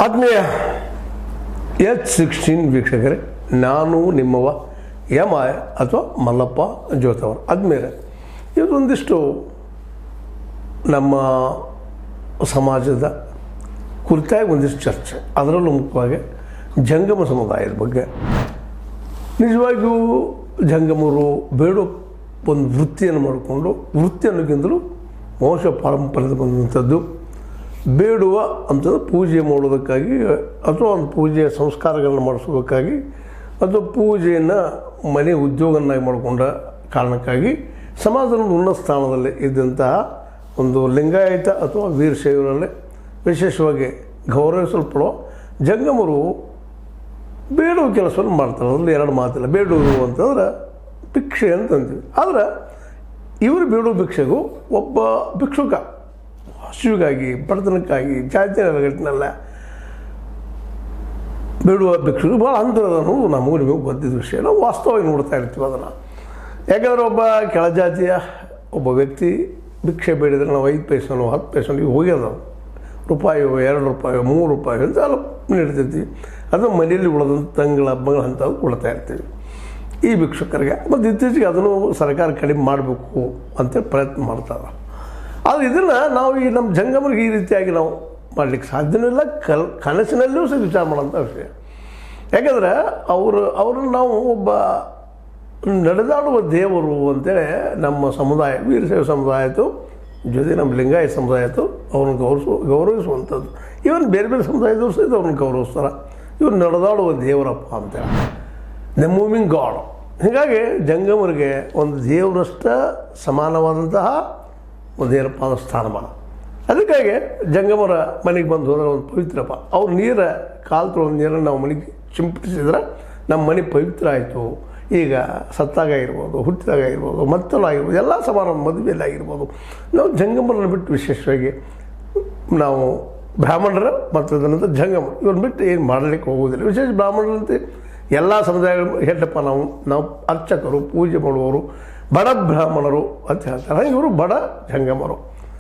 ಆತ್ಮೀಯ H16 ವೀಕ್ಷಕರೇ, ನಾನು ನಿಮ್ಮವ MI ಅಥವಾ ಮಲ್ಲಪ್ಪ ಜೋತವರು. ಆದ್ಮೇಲೆ ಇವತ್ತೊಂದಿಷ್ಟು ನಮ್ಮ ಸಮಾಜದ ಕುರಿತಾಗಿ ಒಂದಿಷ್ಟು ಚರ್ಚೆ, ಅದರಲ್ಲೂ ಮುಖ್ಯವಾಗಿ ಜಂಗಮ ಸಮುದಾಯದ ಬಗ್ಗೆ. ನಿಜವಾಗಿಯೂ ಜಂಗಮರು ಬೇಡೋ ಒಂದು ವೃತ್ತಿಯನ್ನು ಮಾಡಿಕೊಂಡು, ವೃತ್ತಿ ಅನ್ನೋಕ್ಕಿಂತಲೂ ವಂಶ ಪಾರಂಪರ್ಯದ ಬಂದಂಥದ್ದು. ಬೇಡುವ ಅಂತಂದ್ರೆ ಪೂಜೆ ಮಾಡೋದಕ್ಕಾಗಿ ಅಥವಾ ಒಂದು ಪೂಜೆಯ ಸಂಸ್ಕಾರಗಳನ್ನು ಮಾಡಿಸೋದಕ್ಕಾಗಿ ಅಥವಾ ಪೂಜೆಯನ್ನು ಮನೆ ಉದ್ಯೋಗನ್ನಾಗಿ ಮಾಡಿಕೊಂಡ ಕಾರಣಕ್ಕಾಗಿ ಸಮಾಜದ ಉನ್ನತ ಸ್ಥಾನದಲ್ಲಿ ಇದ್ದಂತಹ ಒಂದು ಲಿಂಗಾಯತ ಅಥವಾ ವೀರಶೈವರಲ್ಲಿ ವಿಶೇಷವಾಗಿ ಗೌರವಿಸಲ್ಪಡುವ ಜಂಗಮರು ಬೇಡುವ ಕೆಲಸವನ್ನು ಮಾಡ್ತಾರೆ. ಅದರಲ್ಲಿ ಎರಡು ಮಾತಿಲ್ಲ. ಬೇಡುವುದು ಅಂತಂದ್ರೆ ಭಿಕ್ಷೆ ಅಂತಂತೀವಿ. ಆದರೆ ಇವರು ಬೇಡುವ ಭಿಕ್ಷೆಗೂ ಒಬ್ಬ ಭಿಕ್ಷುಕ ಹಸಿವಿಗಾಗಿ, ಬಡತನಕ್ಕಾಗಿ, ಜಾತಿ ನೆಲೆಗಟ್ಟಿನಲ್ಲ ಬೇಡುವ ಭಿಕ್ಷುಕ ಭಾಳ ಅಂತರದನ್ನು ನಮಗೂ ನಿಮಗೆ ಗೊತ್ತಿದ್ದ ವಿಷಯ. ನಾವು ವಾಸ್ತವವಾಗಿ ನೋಡ್ತಾ ಇರ್ತೀವಿ ಅದನ್ನು. ಯಾಕಂದರೆ ಒಬ್ಬ ಕೆಳಜಾತಿಯ ಒಬ್ಬ ವ್ಯಕ್ತಿ ಭಿಕ್ಷೆ ಬೇಡಿದರೆ ನಾವು 5 ಪೈಸನೋ 10 ಪೈಸನಿಗೆ ಹೋಗ್ಯದ ರೂಪಾಯೋ 2 ರೂಪಾಯೋ 3 ರೂಪಾಯೋ ಅಂತ ಎಲ್ಲ ನೀಡ್ತಿರ್ತೀವಿ. ಅದು ಮನೆಯಲ್ಲಿ ಉಳಿದಂಥ ತಂಗಳ ಹಬ್ಬಗಳು ಅಂಥವು ಕೊಡ್ತಾ ಇರ್ತೀವಿ ಈ ಭಿಕ್ಷುಕರಿಗೆ. ಮತ್ತು ಇತ್ತೀಚೆಗೆ ಅದನ್ನು ಸರ್ಕಾರ ಕಡಿಮೆ ಮಾಡಬೇಕು ಅಂತೇಳಿ ಪ್ರಯತ್ನ ಮಾಡ್ತಾರೆ. ಆದರೆ ಇದನ್ನು ನಾವು ಈ ನಮ್ಮ ಜಂಗಮರಿಗೆ ಈ ರೀತಿಯಾಗಿ ನಾವು ಮಾಡಲಿಕ್ಕೆ ಸಾಧ್ಯವಿಲ್ಲ. ಕನಸಿನಲ್ಲೂ ಸಹ ವಿಚಾರ ಮಾಡೋಂಥ ವಿಷಯ. ಯಾಕಂದರೆ ಅವರನ್ನು ನಾವು ಒಬ್ಬ ನಡೆದಾಡುವ ದೇವರು ಅಂತೇಳಿ ನಮ್ಮ ಸಮುದಾಯ, ವೀರಶೈವ ಸಮುದಾಯ ಆಯಿತು, ಜೊತೆ ನಮ್ಮ ಲಿಂಗಾಯತ ಸಮುದಾಯ ಆಯಿತು, ಅವ್ರನ್ನ ಗೌರವಿಸುವಂಥದ್ದು. ಇವನ್ ಬೇರೆ ಬೇರೆ ಸಮುದಾಯದವರು ಸಹಿತ ಅವ್ರನ್ನ ಗೌರವಿಸ್ತಾರೆ. ಇವ್ರು ನಡೆದಾಡುವ ದೇವರಪ್ಪ ಅಂತೇಳಿ, ದ ಮೂವಿಂಗ್ ಗಾಡ್. ಹೀಗಾಗಿ ಜಂಗಮರಿಗೆ ಒಂದು ದೇವರಷ್ಟ ಸಮಾನವಾದಂತಹ ಒಂದು ಏನಪ್ಪ ಅನ್ನೋ ಸ್ಥಾನಮಾನ. ಅದಕ್ಕಾಗಿ ಜಂಗಮರ ಮನೆಗೆ ಬಂದು ಹೋದ್ರೆ ಒಂದು ಪವಿತ್ರಪ್ಪ. ಅವ್ರು ಕಾಲು ತೊಳೆದ ನೀರನ್ನು ನಾವು ಮನೆಗೆ ಚಿಂಪಿಸಿದ್ರೆ ನಮ್ಮ ಮನೆ ಪವಿತ್ರ ಆಯಿತು. ಈಗ ಸತ್ತಾಗಿರ್ಬೋದು, ಹುಟ್ಟಿದಾಗಿರ್ಬೋದು, ಮತ್ತಲಾಗಿರ್ಬೋದು, ಎಲ್ಲ ಸಮಾರಂಭ ಮದುವೆಯಲ್ಲಿ ಆಗಿರ್ಬೋದು. ನಾವು ಜಂಗಮರನ್ನು ಬಿಟ್ಟು ವಿಶೇಷವಾಗಿ ನಾವು ಬ್ರಾಹ್ಮಣರ ಮತ್ತು ಅದನ್ನಂತ ಜಂಗಮರು ಇವ್ರನ್ನ ಬಿಟ್ಟು ಏನು ಮಾಡಲಿಕ್ಕೆ ಹೋಗೋದಿಲ್ಲ. ವಿಶೇಷ ಬ್ರಾಹ್ಮಣರಂತೆ ಎಲ್ಲ ಸಮುದಾಯಗಳು ಹೆಡ್ಡಪ್ಪ. ನಾವು ಅರ್ಚಕರು, ಪೂಜೆ ಮಾಡುವವರು ಬಡ ಬ್ರಾಹ್ಮಣರು ಅಂತ ಹೇಳ್ತಾರೆ. ಹಾಗೆ ಇವರು ಬಡ ಜಂಗಮರು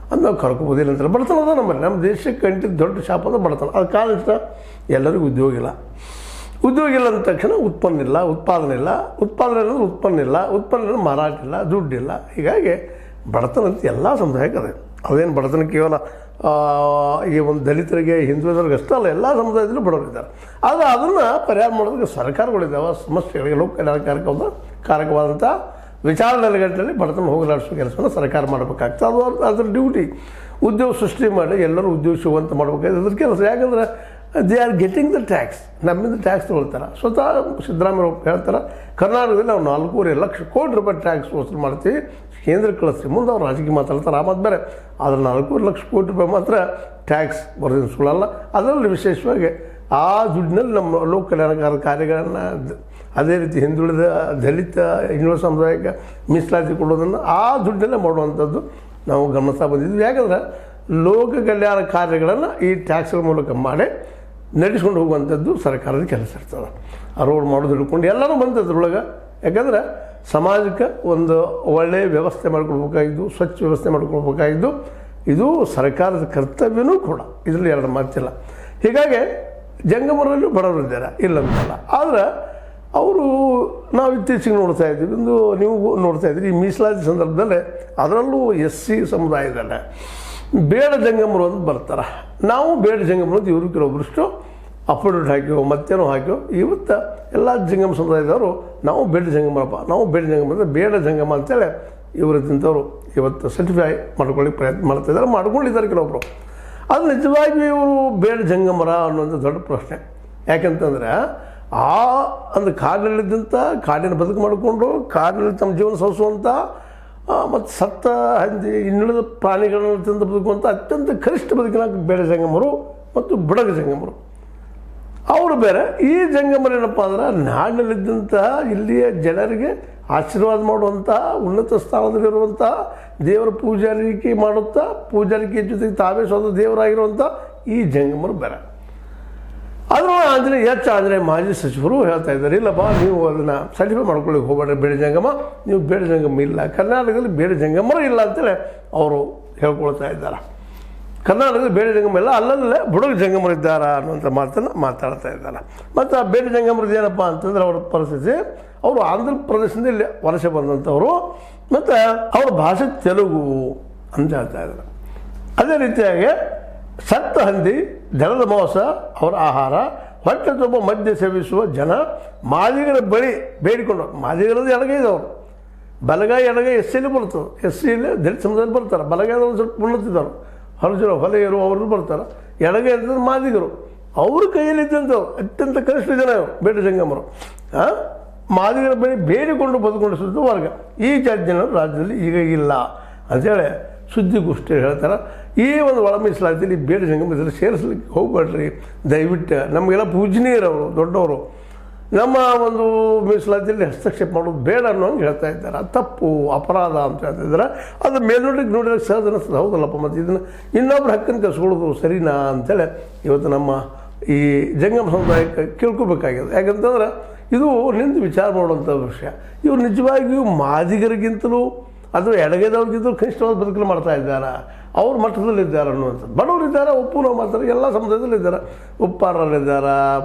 ಅಂತ ನಾವು ಕರ್ಕೋಬೋದಿಲ್ಲ ಅಂತಾರೆ. ಬಡತನ ಅದ ನಮ್ಮ ದೇಶಕ್ಕೆ ಕಂಟಿದ್ದು ದೊಡ್ಡ ಶಾಪ ಅದ ಬಡತನ. ಅದು ಕಾರಣ ಇಷ್ಟ ಎಲ್ಲರಿಗೂ ಉದ್ಯೋಗ ಇಲ್ಲ. ಉದ್ಯೋಗ ಇಲ್ಲ ಅಂದ ತಕ್ಷಣ ಉತ್ಪನ್ನ ಇಲ್ಲ, ಉತ್ಪಾದನೆ ಇಲ್ಲ. ಉತ್ಪಾದನೆ ಅನ್ನೋದು ಉತ್ಪನ್ನ ಇಲ್ಲ, ಉತ್ಪನ್ನ ಮಾರಾಟ ಇಲ್ಲ, ದುಡ್ಡಿಲ್ಲ. ಹೀಗಾಗಿ ಬಡತನ ಅಂತ ಎಲ್ಲ ಸಮುದಾಯಕ್ಕೆ ಅದೇ. ಅದೇನು ಬಡತನ ಕೇವಲ ಈ ಒಂದು ದಲಿತರಿಗೆ, ಹಿಂದುಳಿದವ್ರಿಗೆ ಅಷ್ಟೇ ಅಲ್ಲ, ಎಲ್ಲ ಸಮುದಾಯದಲ್ಲೂ ಬಡವರಿದ್ದಾರೆ. ಆದರೆ ಅದನ್ನು ಪರಿಹಾರ ಮಾಡೋದಕ್ಕೆ ಸರ್ಕಾರಗಳಿದ್ದಾವೆ. ಸಮಸ್ಯೆಗಳಿಗೆ ಲೋಕ ಕಲ್ಯಾಣ ಕಾರಕವಾದಂಥ ವಿಚಾರ ನೆಲೆಗಟ್ಟಿನಲ್ಲಿ ಬಡತನ ಹೋಗಲಾಡಿಸೋ ಕೆಲಸವನ್ನು ಸರ್ಕಾರ ಮಾಡಬೇಕಾಗ್ತದೆ. ಅದು ಅದ್ರ ಡ್ಯೂಟಿ. ಉದ್ಯೋಗ ಸೃಷ್ಟಿ ಮಾಡಿ ಎಲ್ಲರೂ ಉದ್ಯೋಗ ಸಿಗುವಂತ ಮಾಡಬೇಕಾಗಿದೆ ಅದ್ರ ಕೆಲಸ. ಯಾಕಂದರೆ they are getting the tax. ನಮ್ಮಿಂದ ಟ್ಯಾಕ್ಸ್ ತೊಗೊಳ್ತಾರೆ. ಸ್ವತಃ ಸಿದ್ದರಾಮಯ್ಯ ಹೇಳ್ತಾರೆ, ಕರ್ನಾಟಕದಲ್ಲಿ ನಾವು 4.5 ಲಕ್ಷ ಕೋಟಿ ರೂಪಾಯಿ ಟ್ಯಾಕ್ಸ್ ವಸೂಲು ಮಾಡ್ತೀವಿ, ಕೇಂದ್ರಕ್ಕೆ ಕಳಿಸ್ತೀವಿ. ಮುಂದೆ ಅವ್ರು ರಾಜಕೀಯ ಮಾತಾಡ್ತಾರೆ, ಆ ಮಾತು ಬೇರೆ. ಆದರೆ 4.5 ಲಕ್ಷ ಕೋಟಿ ರೂಪಾಯಿ ಮಾತ್ರ ಟ್ಯಾಕ್ಸ್ ಬರೋದಿನ ಸುಳ್ಳಲ್ಲ. ಅದರಲ್ಲಿ ವಿಶೇಷವಾಗಿ ಆ ದುಡ್ಡಿನಲ್ಲಿ ನಮ್ಮ ಲೋಕ ಕಲ್ಯಾಣಕಾರ ಕಾರ್ಯಗಳನ್ನು, ಅದೇ ರೀತಿ ಹಿಂದುಳಿದ ದಲಿತ ಇನ್ನೂರು ಸಮುದಾಯಕ್ಕೆ ಮೀಸಲಾತಿ ಕೊಡೋದನ್ನು ಆ ದುಡ್ಡಲ್ಲೇ ಮಾಡುವಂಥದ್ದು ನಾವು ಗಮನಿಸ್ತಾ ಬಂದಿದ್ವಿ. ಯಾಕಂದರೆ ಲೋಕ ಕಲ್ಯಾಣ ಕಾರ್ಯಗಳನ್ನು ಈ ಟ್ಯಾಕ್ಸ್ಗಳ ಮೂಲಕ ಮಾಡಿ ನಡೆಸ್ಕೊಂಡು ಹೋಗುವಂಥದ್ದು ಸರ್ಕಾರದ ಕೆಲಸ ಇರ್ತದೆ. ಆ ರೋಡ್ ಮಾಡೋದು ಹಿಡ್ಕೊಂಡು ಎಲ್ಲರೂ ಬಂದದ್ರೊಳಗೆ. ಯಾಕಂದರೆ ಸಮಾಜಕ್ಕೆ ಒಂದು ಒಳ್ಳೆಯ ವ್ಯವಸ್ಥೆ ಮಾಡಿಕೊಡ್ಬೇಕಾಗಿದ್ದು, ಸ್ವಚ್ಛ ವ್ಯವಸ್ಥೆ ಮಾಡಿಕೊಡ್ಬೇಕಾಗಿದ್ದು ಇದು ಸರ್ಕಾರದ ಕರ್ತವ್ಯವೂ ಕೂಡ. ಇದರಲ್ಲಿ ಎರಡು ಮಾತಿಲ್ಲ. ಹೀಗಾಗಿ ಜಂಗಮರಲ್ಲೂ ಬಡವರಿದ್ದಾರೆ, ಇಲ್ಲಂತಲ್ಲ. ಆದರೆ ಅವರು ನಾವು ಇತ್ತೀಚೆಗೆ ನೋಡ್ತಾ ಇದ್ದೀವಿ, ಒಂದು ನೀವು ನೋಡ್ತಾ ಇದ್ದೀರಿ ಈ ಮೀಸಲಾತಿ ಸಂದರ್ಭದಲ್ಲೇ, ಅದರಲ್ಲೂ SC ಸಮುದಾಯದಲ್ಲೇ ಬೇಡ ಜಂಗಮರು ಅಂತ ಬರ್ತಾರೆ. ನಾವು ಬೇಡ ಜಂಗಮರು ಅಂತ ಇವರು ಕೆಲವೊಬ್ಬರಷ್ಟು ಅಪ್ಡೇಟ್ ಹಾಕ್ಯೋ ಮತ್ತೇನೋ ಹಾಕ್ಯೋ. ಇವತ್ತು ಎಲ್ಲ ಜಂಗಮ ಸಮುದಾಯದವರು ನಾವು ಬೇಡ ಜಂಗಮರಪ್ಪ, ನಾವು ಬೇಡ ಜಂಗಮ ಅಂದರೆ ಬೇಡ ಜಂಗಮ ಅಂತೇಳಿ ಇವತ್ತಿಂಥವ್ರು ಇವತ್ತು ಸರ್ಟಿಫೈ ಮಾಡ್ಕೊಳ್ಳಿಕ್ಕೆ ಪ್ರಯತ್ನ ಮಾಡ್ತಾಯಿದ್ದಾರೆ, ಮಾಡ್ಕೊಂಡಿದ್ದಾರೆ ಕೆಲವೊಬ್ಬರು. ಅದು ನಿಜವಾಗಿ ಇವರು ಬೇಡ ಜಂಗಮರ ಅನ್ನೋಂಥ ದೊಡ್ಡ ಪ್ರಶ್ನೆ. ಯಾಕಂತಂದರೆ ಅಂದರೆ ಕಾಡಿನಲ್ಲಿದ್ದಂಥ, ಕಾಡಿನ ಬದುಕು ಮಾಡಿಕೊಂಡು ಕಾಡಿನಲ್ಲಿ ತಮ್ಮ ಜೀವನ ಸವಿಸುವಂಥ ಮತ್ತು ಸತ್ತ ಹಂದಿ ಇನ್ನುಳಿದ ಪ್ರಾಣಿಗಳನ್ನು ತಿಂದು ಬದುಕುವಂಥ ಅತ್ಯಂತ ಕನಿಷ್ಠ ಬದುಕಿನ ಬೇಡ ಜಂಗಮರು ಮತ್ತು ಬುಡಗ ಜಂಗಮರು ಅವರು ಬೇರೆ. ಈ ಜಂಗಮರು ಏನಪ್ಪ ಅಂದ್ರೆ ನಾಡಿನಲ್ಲಿದ್ದಂತಹ ಇಲ್ಲಿಯ ಜನರಿಗೆ ಆಶೀರ್ವಾದ ಮಾಡುವಂತಹ, ಉನ್ನತ ಸ್ಥಾನದಲ್ಲಿರುವಂಥ, ದೇವರ ಪೂಜಾರಿಕೆ ಮಾಡುತ್ತಾ, ಪೂಜಾರಿಕೆ ಜೊತೆಗೆ ತಾವೇ ಸ್ವತಃ ದೇವರಾಗಿರುವಂಥ ಈ ಜಂಗಮರು ಬೇರೆ. ಆದರೂ ಆಂಜನೇಯ ಮಾಜಿ ಸಚಿವರು ಹೇಳ್ತಾ ಇದ್ದಾರೆ, ಇಲ್ಲಪ್ಪ ನೀವು ಅದನ್ನು ಸರ್ಟಿಫೈ ಮಾಡ್ಕೊಳ್ಳಿಕ್ಕೆ ಹೋಗಬೇಡ, ಬೇಡ ಜಂಗಮ, ನೀವು ಬೇಡ ಜಂಗಮ ಇಲ್ಲ, ಕರ್ನಾಟಕದಲ್ಲಿ ಬೇಡ ಜಂಗಮರು ಇಲ್ಲ ಅಂತೇಳಿ ಅವರು ಹೇಳ್ಕೊಳ್ತಾ ಇದ್ದಾರೆ. ಕರ್ನಾಟಕದ ಬೇರೆ ಜಂಗಮ ಎಲ್ಲ ಅಲ್ಲಲ್ಲೇ ಬುಡಗ ಜಂಗಮರಿದ್ದಾರ ಅನ್ನುವಂಥ ಮಾತನ್ನು ಮಾತಾಡ್ತಾ ಇದ್ದಾರೆ. ಮತ್ತು ಆ ಬೇರೆ ಜಂಗಮರದ್ದು ಏನಪ್ಪ ಅಂತಂದ್ರೆ ಅವರ ಪರಿಸ್ಥಿತಿ, ಅವರು ಆಂಧ್ರ ಪ್ರದೇಶದಿಂದ ಇಲ್ಲಿ ವಲಸೆ ಬಂದಂಥವರು ಮತ್ತು ಅವ್ರ ಭಾಷೆ ತೆಲುಗು ಅಂತ ಹೇಳ್ತಾ ಇದ್ದಾರೆ. ಅದೇ ರೀತಿಯಾಗಿ ಸತ್ತ ಹಂದಿ, ದನದ ಮಾಂಸ ಅವರ ಆಹಾರ, ಹೊಟ್ಟೆ ತುಂಬ ಮದ್ಯ ಸೇವಿಸುವ ಜನ, ಮಾದಿಗರ ಬಳಿ ಬೇಡಿಕೊಂಡು, ಮಾದಿಗರದ್ದು ಎಡಗೈ ಇದ್ದವರು, ಬಲಗೈ ಎಡಗೈ ಎಸ್ ಸಿಲಿ ಬರ್ತದೆ, ಎಸ್ ಸಿಲಿ ದಲಿತ ಸಮುದಾಯದಲ್ಲಿ ಬರ್ತಾರೆ, ಬಲಗೈದವರು ಸ್ವಲ್ಪ ಉನ್ನತಿದ್ದವರು ಹೊರಜರು ಹೊಲೆಯರು ಅವರು ಬರ್ತಾರೆ, ಎಡಗೈ ಅಂತಂದ್ರೆ ಮಾದಿಗರು, ಅವ್ರ ಕೈಯಲ್ಲಿದ್ದಂಥವ್ರು ಅತ್ಯಂತ ಕನಿಷ್ಠ ಜನ ಇವರು ಬೇಡ ಜಂಗಮರು. ಮಾದಿಗರ ಬಳಿ ಬೇಡಿಕೊಂಡು ಬದುಕೊಂಡಿಸುತ್ತ ವರ್ಗ, ಈ ಜಾತಿ ಜನರು ರಾಜ್ಯದಲ್ಲಿ ಈಗ ಇಲ್ಲ ಅಂಥೇಳಿ ಸುದ್ದಿಗೋಷ್ಠಿ ಹೇಳ್ತಾರೆ. ಈ ಒಂದು ಒಳ ಮೀಸಲಾತಿಯಲ್ಲಿ ಬೇಡ ಜಂಗಮ ಇದರಲ್ಲಿ ಸೇರಿಸ್ಲಿಕ್ಕೆ ಹೋಗ್ಬೇಡ್ರಿ ದಯವಿಟ್ಟು, ನಮಗೆಲ್ಲ ಪೂಜನೀಯರವರು ದೊಡ್ಡವರು, ನಮ್ಮ ಒಂದು ಮೀಸಲಾತಿಯಲ್ಲಿ ಹಸ್ತಕ್ಷೇಪ ಮಾಡೋದು ಬೇಡ ಅನ್ನೋಂಗೆ ಹೇಳ್ತಾ ಇದ್ದಾರೆ. ಅದು ತಪ್ಪು, ಅಪರಾಧ ಅಂತ ಹೇಳ್ತಿದ್ದಾರೆ. ಅದು ಮೇಲ್ನೋಟಕ್ಕೆ ನೋಡಿದಾಗ ಸಹಜ ಅನಿಸ್ತದೆ, ಹೌದಲ್ಲಪ್ಪ, ಮತ್ತು ಇದನ್ನು ಇನ್ನೊಬ್ರು ಹಕ್ಕನ್ನು ಕಸ್ಕೊಳ್ಳೋದು ಸರಿನಾ ಅಂಥೇಳಿ ಇವತ್ತು ನಮ್ಮ ಈ ಜಂಗಮ ಸಮುದಾಯಕ್ಕೆ ಕೇಳ್ಕೋಬೇಕಾಗಿದೆ. ಯಾಕಂತಂದ್ರೆ ಇದು ನಿಂತು ವಿಚಾರ ಮಾಡುವಂಥ ವಿಷಯ. ಇವರು ನಿಜವಾಗಿಯೂ ಮಾದಿಗರಿಗಿಂತಲೂ ಅಥವಾ ಎಡಗೈದವ್ರಿಗಿಂತಲೂ ಕನಿಷ್ಠವಾದ ಬದುಕಲು ಮಾಡ್ತಾ ಇದ್ದಾರೆ, ಅವ್ರ ಮಟ್ಟದಲ್ಲಿದ್ದಾರೆ ಅನ್ನುವಂಥದ್ದು. ಬಡವರಿದ್ದಾರೆ, ಒಪ್ಪು ಮಾತ್ರ ಎಲ್ಲ ಸಮುದಾಯದಲ್ಲಿದ್ದಾರೆ, ಉಪ್ಪಾರರಲ್ಲಿದ್ದಾರೆ,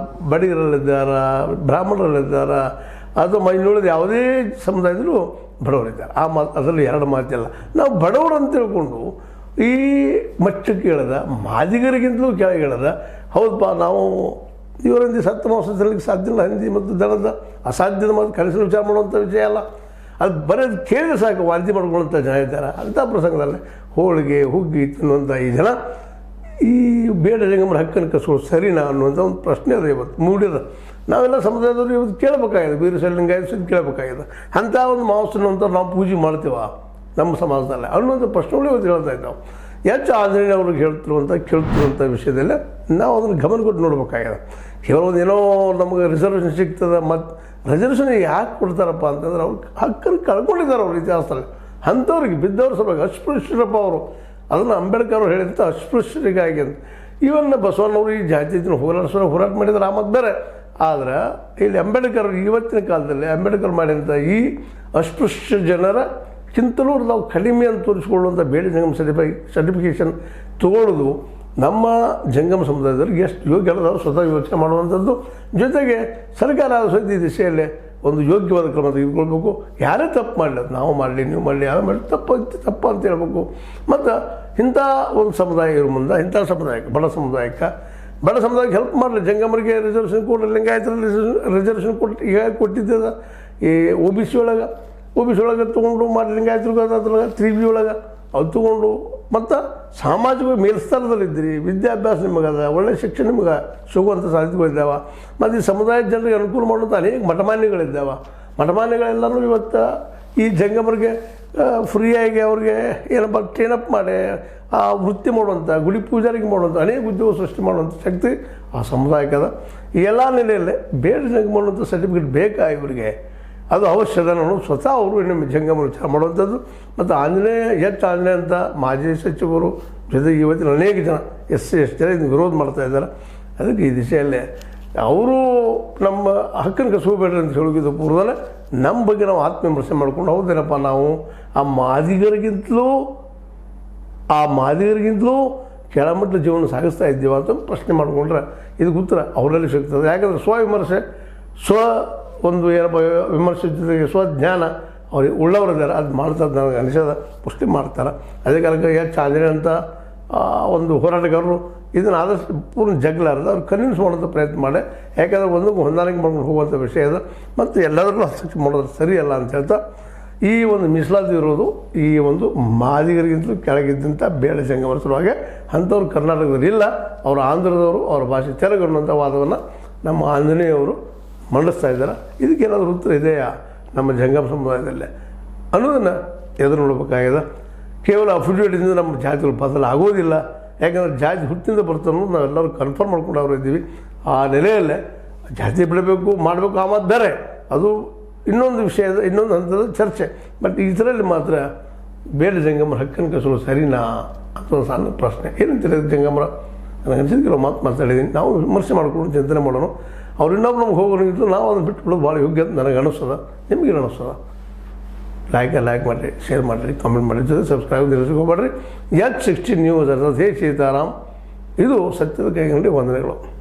ಬಡಿಗರಲ್ಲಿದ್ದಾರೆ, ಬ್ರಾಹ್ಮಣರಲ್ಲಿದ್ದಾರೆ, ಅಥವಾ ಇನ್ನುಳಿದ ಯಾವುದೇ ಸಮುದಾಯದಲ್ಲೂ ಬಡವರಿದ್ದಾರೆ. ಆ ಮಾತು ಅದರಲ್ಲಿ ಎರಡು ಮಾತಿಲ್ಲ. ನಾವು ಬಡವರು ಅಂತ ತಿಳ್ಕೊಂಡು ಈ ಮಟ್ಟಕ್ಕೆ ಹೇಳದ, ಮಾದಿಗರಿಗಿಂತಲೂ ಕೆಳಗೆ ಹೇಳದ, ಹೌದಪ್ಪ ನಾವು ಇವರಿಂದ ಸತ್ತ ಮಾಂಸ ತಿನ್ನಲಿಕ್ಕೆ ಸಾಧ್ಯ ಇಲ್ಲ, ಹಂದಿ ಮತ್ತು ದನದ ಅಸಾಧ್ಯದ ಮಾತು ಕನಸಿನ ವಿಚಾರ ಮಾಡುವಂಥ ವಿಷಯ ಅಲ್ಲ. ಅದು ಬರೋದು ಕೇಳಿದ್ರೆ ಸಾಕು ವಾಂತಿ ಮಾಡ್ಕೊಳ್ಳುವಂಥ ಜನ ಇದ್ದಾರೆ. ಅಂಥ ಪ್ರಸಂಗದಲ್ಲಿ ಹೋಳಿಗೆ ಹುಗ್ಗಿ ತಿನ್ನುವಂಥ ಈ ಜನ ಈ ಬೇಡ ಜಂಗಮರ ಹಕ್ಕನ್ನು ಕಸ್ಕೊಳ್ಳೋದು ಸರಿನಾ ಅನ್ನುವಂಥ ಒಂದು ಪ್ರಶ್ನೆ ಅದ ಇವತ್ತು ಮೂಡಿದ. ನಾವೆಲ್ಲ ಸಮುದಾಯದವರು ಇವತ್ತು ಕೇಳಬೇಕಾಗಿದೆ, ವೀರಶೈಲಿಂಗಾಯತ ಸುದ್ದಿ ಕೇಳಬೇಕಾಗಿದೆ. ಅಂಥ ಒಂದು ಮಾಂಸನಂತ ನಾವು ಪೂಜೆ ಮಾಡ್ತೀವ ನಮ್ಮ ಸಮಾಜದಲ್ಲಿ ಅನ್ನುವಂಥ ಪ್ರಶ್ನೆಗಳು ಇವತ್ತು ಹೇಳ್ತಾ ಇದ್ದಾವೆ. ಹೆಚ್ಚು ಆಂಜನೇಯ ಅವ್ರಿಗೆ ಕೇಳ್ತಿರುವಂಥ ವಿಷಯದಲ್ಲೇ ನಾವು ಅದನ್ನು ಗಮನ ಕೊಟ್ಟು ನೋಡ್ಬೇಕಾಗಿದೆ. ಕೇವಲ ಒಂದು ಏನೋ ನಮಗೆ ರಿಸರ್ವೇಷನ್ ಸಿಗ್ತದೆ, ಮತ್ತು ರಿಸರ್ವೇಷನ್ ಯಾಕೆ ಕೊಡ್ತಾರಪ್ಪ ಅಂತಂದ್ರೆ ಅವ್ರು ಹಕ್ಕನ್ನು ಕಳ್ಕೊಂಡಿದ್ದಾರೆ ಅವ್ರ ಇತಿಹಾಸದಲ್ಲಿ. ಅಂಥವ್ರಿಗೆ ಬಿದ್ದವ್ರು ಸ್ವಲ್ಪ ಅಸ್ಪೃಶ್ಯರಪ್ಪ ಅವರು. ಅದನ್ನು ಅಂಬೇಡ್ಕರ್ ಅವರು ಹೇಳಿದಂಥ ಅಸ್ಪೃಶ್ಯರಿಗಾಗಿ ಅಂತ. ಇವನ್ನ ಬಸವಣ್ಣವರು ಈ ಜಾತಿ ಹೋರಾಟ ಮಾಡಿದ್ರೆ ಆ ಮತ್ತು ಬೇರೆ. ಆದರೆ ಇಲ್ಲಿ ಅಂಬೇಡ್ಕರ್ ಇವತ್ತಿನ ಕಾಲದಲ್ಲಿ ಅಂಬೇಡ್ಕರ್ ಮಾಡಿದಂಥ ಈ ಅಸ್ಪೃಶ್ಯ ಜನರಕ್ಕಿಂತಲೂ ನಾವು ಕಡಿಮೆ ಅಂತ ತೋರಿಸ್ಕೊಳ್ಳುವಂಥ ಬೇಡ ಜಂಗಮ ಸರ್ಟಿಫಿಕೇಷನ್ ತೊಗೊಳ್ಳೋದು ನಮ್ಮ ಜಂಗಮ ಸಮುದಾಯದವ್ರಿಗೆ ಎಷ್ಟು ಯೋಗ್ಯ ಅನ್ನೋದು ಸ್ವತಃ ಯೋಚನೆ ಮಾಡುವಂಥದ್ದು. ಜೊತೆಗೆ ಸರ್ಕಾರ ಸಹಿತ ಈ ದಿಶೆಯಲ್ಲೇ ಒಂದು ಯೋಗ್ಯವಾದ ಕ್ರಮ ತೆಗೆದುಕೊಳ್ಬೇಕು. ಯಾರೇ ತಪ್ಪು ಮಾಡಲಿ, ನಾವು ಮಾಡಲಿ ನೀವು ಮಾಡಲಿ ಯಾರು ಮಾಡಲಿ ತಪ್ಪು ಅಂತ ಹೇಳ್ಬೇಕು. ಮತ್ತು ಇಂಥ ಒಂದು ಸಮುದಾಯ ಇರೋ ಮುಂದೆ ಇಂಥ ಸಮುದಾಯಕ್ಕೆ ಬಡ ಸಮುದಾಯಕ್ಕೆ ಹೆಲ್ಪ್ ಮಾಡಲಿ. ಜಂಗಮರಿಗೆ ರಿಸರ್ವೇಷನ್ ಕೊಡಲಿ, ಲಿಂಗಾಯತರಲ್ಲಿ ರಿಸರ್ವೇಷನ್ ಈಗ ಕೊಟ್ಟಿದ್ದದ ಈ ಒ ಬಿ ಸಿ ಒಳಗೆ ತೊಗೊಂಡು ಮಾಡಿ, ಲಿಂಗಾಯತರಿಗೆ ಅದ್ರಾಗ 3B ಒಳಗೆ ಅದು ತೊಗೊಂಡು, ಮತ್ತು ಸಾಮಾಜಿಕ ಮೇಲ್ಸ್ತರದಲ್ಲಿದ್ದೀರಿ, ವಿದ್ಯಾಭ್ಯಾಸ ನಿಮಗದ, ಒಳ್ಳೆಯ ಶಿಕ್ಷಣ ನಿಮಗೆ ಸಿಗುವಂಥ ಸಾಧ್ಯತೆಗಳಿದ್ದಾವೆ. ಮತ್ತು ಈ ಸಮುದಾಯದ ಜನರಿಗೆ ಅನುಕೂಲ ಮಾಡುವಂಥ ಅನೇಕ ಮಠಮಾನ್ಯಗಳಿದ್ದಾವೆ. ಮಠಮಾನ್ಯಗಳೆಲ್ಲರೂ ಇವತ್ತು ಈ ಜಂಗಮರಿಗೆ ಫ್ರೀಯಾಗಿ ಅವ್ರಿಗೆ ಏನಪ್ಪ ಟ್ರೈನಪ್ ಮಾಡಿ ಆ ವೃತ್ತಿ ಮಾಡುವಂಥ, ಗುಡಿ ಪೂಜಾರಿಗೆ ಮಾಡುವಂಥ ಅನೇಕ ಉದ್ಯೋಗ ಸೃಷ್ಟಿ ಮಾಡುವಂಥ ಶಕ್ತಿ ಆ ಸಮುದಾಯಕ್ಕದ. ಈ ಎಲ್ಲ ನೆಲೆಯಲ್ಲೇ ಬೇಡ ಜಂಗಮ ಮಾಡುವಂಥ ಸರ್ಟಿಫಿಕೇಟ್ ಬೇಕಾ ಇವರಿಗೆ, ಅದು ಅವಶ್ಯದ ಅನ್ನೋದು ಸ್ವತಃ ಅವರು ನಮ್ಮ ಜಂಗಮ ವಿಚಾರ ಮಾಡುವಂಥದ್ದು. ಮತ್ತು ಆಂಜನೇಯ ಅಂತ ಮಾಜಿ ಸಚಿವರು ಜೊತೆಗೆ ಇವತ್ತಿನ ಅನೇಕ ಜನ SC ST ಇದನ್ನು ವಿರೋಧ ಮಾಡ್ತಾ ಇದ್ದಾರೆ. ಅದಕ್ಕೆ ಈ ದಿಶೆಯಲ್ಲೇ ಅವರು ನಮ್ಮ ಹಕ್ಕನ್ನು ಕಸ್ಕೋಬೇಡ್ರಿ ಅಂತ ಹೇಳಿದ್ದು ಪೂರ್ವದಲ್ಲೇ ನಮ್ಮ ಬಗ್ಗೆ ನಾವು ಆತ್ಮವಿಮರ್ಶೆ ಮಾಡ್ಕೊಂಡು, ಹೌದೇನಪ್ಪ ನಾವು ಆ ಮಾದಿಗರಿಗಿಂತಲೂ ಕೆಳಮಟ್ಟದ ಜೀವನ ಸಾಗಿಸ್ತಾ ಇದ್ದೀವ ಅಂತ ಪ್ರಶ್ನೆ ಮಾಡಿಕೊಂಡ್ರೆ ಇದಕ್ಕೆ ಉತ್ತರ ಅವರಲ್ಲಿ ಸಿಗ್ತದೆ. ಯಾಕಂದರೆ ಸ್ವವಿಮರ್ಶೆ ಒಂದು ಏನಪ್ಪ ವಿಮರ್ಶೆ ಜೊತೆಗೆ ಸ್ವಜ್ಞಾನ ಅವ್ರಿಗೆ ಉಳ್ಳವರಿದ್ದಾರೆ, ಅದು ಮಾಡ್ತಾರೆ. ನನಗೆ ಅನಿಸದ ಪುಷ್ಟಿ ಮಾಡ್ತಾರೆ. ಅದೇ ಕಾಲಕ್ಕೆ ಹೆಚ್ಚು ಆಂಜನೇಯ ಅಂತ ಒಂದು ಹೋರಾಟಗಾರರು ಇದನ್ನು ಆದಷ್ಟು ಪೂರ್ಣ ಜಗ್ಲಾರದ ಅವ್ರು ಕನ್ವಿನ್ಸ್ ಮಾಡೋಂಥ ಪ್ರಯತ್ನ ಮಾಡಿ, ಯಾಕಂದರೆ ಒಂದಕ್ಕೆ ಹೊಂದಾಣಿಕೆ ಮಾಡ್ಕೊಂಡು ಹೋಗುವಂಥ ವಿಷಯ ಇದೆ. ಮತ್ತು ಎಲ್ಲದರಲ್ಲೂ ಹಸ್ತಕ್ಷೇಪ ಮಾಡೋದು ಸರಿಯಲ್ಲ ಅಂತ ಹೇಳ್ತಾ ಈ ಒಂದು ಮೀಸಲಾತಿ ಇರೋದು ಈ ಒಂದು ಮಾದಿಗರಿಗಿಂತಲೂ ಕೆಳಗಿದ್ದಂಥ ಬೇಡ ಜಂಗಮರ ಸಲುವಾಗಿ. ಅಂಥವ್ರು ಕರ್ನಾಟಕದಲ್ಲಿ ಇಲ್ಲ, ಅವರು ಆಂಧ್ರದವರು, ಅವ್ರ ಭಾಷೆ ತೆಲುಗು ಅನ್ನುವಂಥ ವಾದವನ್ನು ನಮ್ಮ ಆಂಜನೇಯವರು ಮಂಡಿಸ್ತಾ ಇದ್ದಾರೆ. ಇದಕ್ಕೇನಾದರೂ ಉತ್ತರ ಇದೆಯಾ ನಮ್ಮ ಜಂಗಮ ಸಮುದಾಯದಲ್ಲೇ ಅನ್ನೋದನ್ನು ಎದುರು ನೋಡಬೇಕಾಗಿದೆ. ಕೇವಲ ಅಫಿಡೇವಿಟಿಂದ ನಮ್ಮ ಜಾತಿಗಳು ಬದಲು ಆಗೋದಿಲ್ಲ. ಯಾಕಂದರೆ ಜಾತಿ ಹುಟ್ಟಿಂದ ಬರ್ತದೆ ಅನ್ನೋದು ನಾವೆಲ್ಲರೂ ಕನ್ಫರ್ಮ್ ಮಾಡ್ಕೊಂಡು ಅವರು ಇದ್ದೀವಿ. ಆ ನೆಲೆಯಲ್ಲೇ ಜಾತಿ ಬಿಡಬೇಕು ಮಾಡಬೇಕು ಆ ಮಾತು ಬೇರೆ, ಅದು ಇನ್ನೊಂದು ವಿಷಯದ ಇನ್ನೊಂದು ಹಂತದ ಚರ್ಚೆ. ಬಟ್ ಇದರಲ್ಲಿ ಮಾತ್ರ ಬೇಡ ಜಂಗಮರ ಹಕ್ಕನ್ನು ಕಸಲು ಸರಿನಾ ಅಂತ ಒಂದು ಸಣ್ಣ ಪ್ರಶ್ನೆ. ಏನಂತೀರಿ ಜಂಗಮರ? ನನಗೆ ಅನಿಸಿದ ಕೆಲವು ಮಾತಾಡಿದ್ದೀನಿ. ನಾವು ವಿಮರ್ಶೆ ಮಾಡ್ಕೊಂಡು ಚಿಂತನೆ ಮಾಡೋಣ. ಅವ್ರು ಇನ್ನೊಬ್ರು ನಮ್ಗೆ ಹೋಗೋಣಿದ್ದು ನಾವು ಅದನ್ನು ಬಿಟ್ಟು ಬಿಡೋದು ಭಾಳ ಯೋಗ್ಯ ಅಂತ ನನಗೆ ಅನ್ನಿಸ್ತದೆ. ನಿಮಗೇನು ಅನ್ನಿಸ್ತದೆ? ಲೈಕ್ ಮಾಡಿರಿ, ಶೇರ್ ಮಾಡಿರಿ, ಕಮೆಂಟ್ ಮಾಡಿರಿ, ಜೊತೆ ಸಬ್ಸ್ಕ್ರೈಬ್ ತಿಳಿಸ್ಕೋಬೇಡ್ರಿ. H16 ನ್ಯೂಸ್ ಅರ್ಥಾತ್ ಹೇ ಸೀತಾರಾಮ್. ಇದು ಸತ್ಯದ ಕೈಗಂಡಿ ವಂದನೆಗಳು.